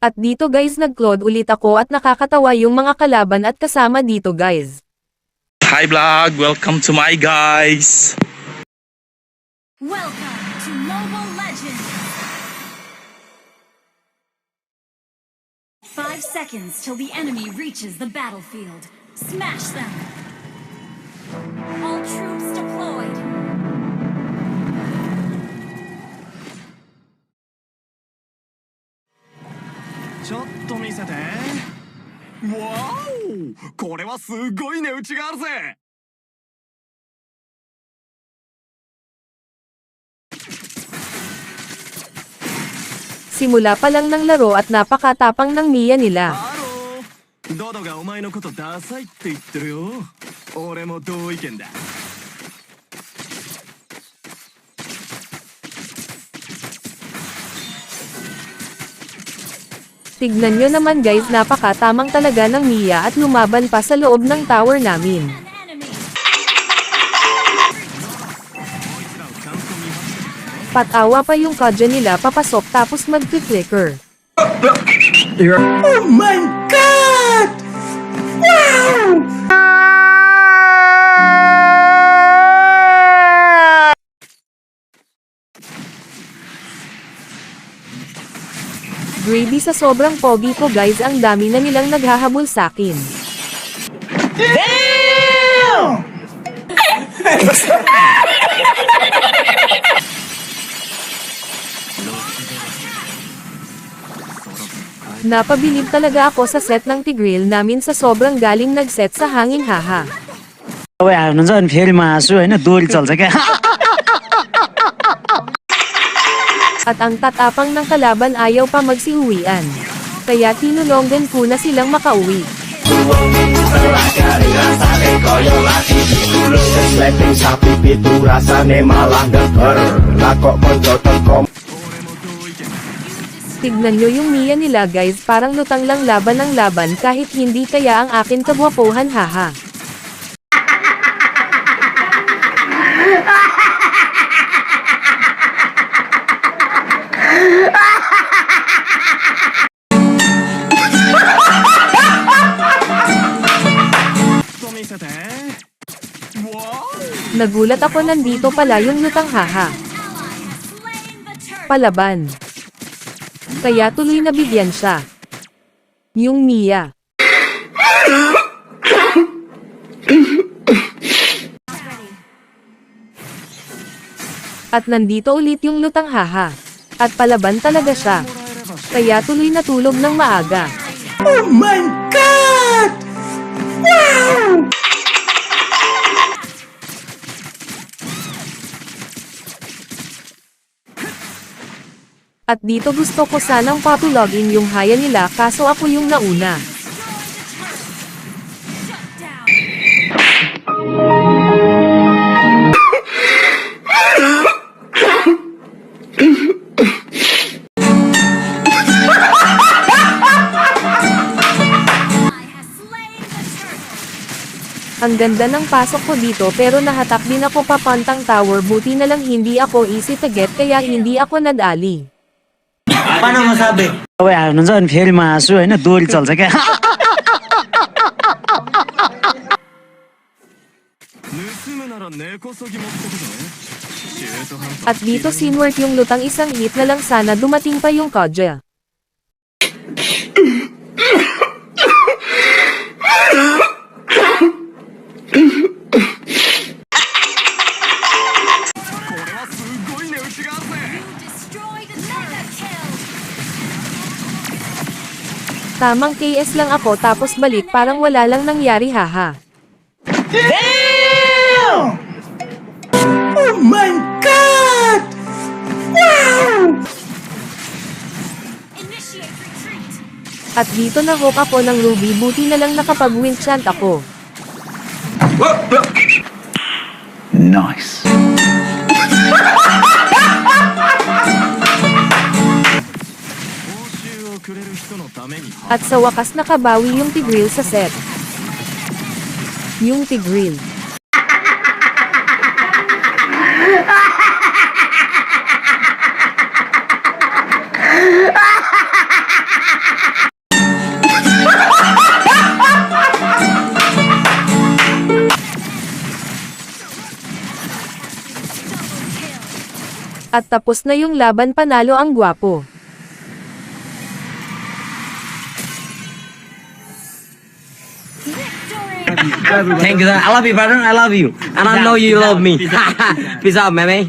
At dito guys nag-cloud ulit ako at nakakatawa yung mga kalaban at kasama dito guys. Hi vlog, welcome to my guys. Welcome to Mobile Legends! 5 seconds till the enemy reaches the battlefield. Smash them! All troops deployed! Shot 見せて。わお、これはすごい値打ちがあるぜ。Simula pa lang ng laro at napakatapang ng Mia nila. ハロー、ドドがお前のことダサいって言ってるよ。俺も同意見だ。Tignan nyo naman guys, napakatamang talaga ng Mia at lumaban pa sa loob ng tower namin. An enemy! Patawa pa yung kadya nila papasok tapos mag-flicker. Oh my God! Wow! Gravy sa sobrang pogi ko guys, ang dami na nilang naghahabol sakin. Damn! Napabilib talaga ako sa set ng Tigreal namin sa sobrang galing nag-set sa hangin haha. तपाईँ हार्नुहुन्छ अनि फेरि म हाँस्छु होइन, दोहोरी चल्छ क्या। At ang tatapang ng kalaban ayaw pa magsiuwian. Kaya tinulonggan ko na silang makauwi. Tignan nyo yung Mia nila guys, parang lutang lang laban ng laban kahit hindi kaya ang akin kabwapohan haha. Nagulat ako, nandito pala yung lutang haha. Slain the turret! Palaban. Kaya tuloy nabigyan siya. Yung Mia. At nandito ulit yung lutang haha. At palaban talaga siya. Kaya tuloy natulog ng maaga. Oh my God! Wow! At dito gusto ko sanang papilogin yung haya nila kaso ako yung nauna. Shut down! I has slain the turtle! Ang ganda ng pasok ko dito pero nahatak din ako papantang tower, buti na lang hindi ako easy to get kaya hindi ako nadali. Paano masabi? तपाईँ हार्नुहुन्छ अनि फेरि म हाँस्छु होइन, दोहोरी चल्छ क्या। At dito sinwork yung lutang, isang hit na lang sana dumating pa yung Kodja. Destroyed the mega kill! Tamang KS lang ako tapos balik parang wala lang nangyari haha. Damn! Oh my God! Wow! Initiate retreat! At dito na hook ako ng Ruby, buti na lang nakapag-winchant ako. Nice. At sa wakas nakabawi yung Tigreal sa set. Yung Tigreal. At tapos na yung laban, panalo ang gwapo. Victory! Thank you, sir. I love you, brother. I love you. And I know you love me. Peace out, man.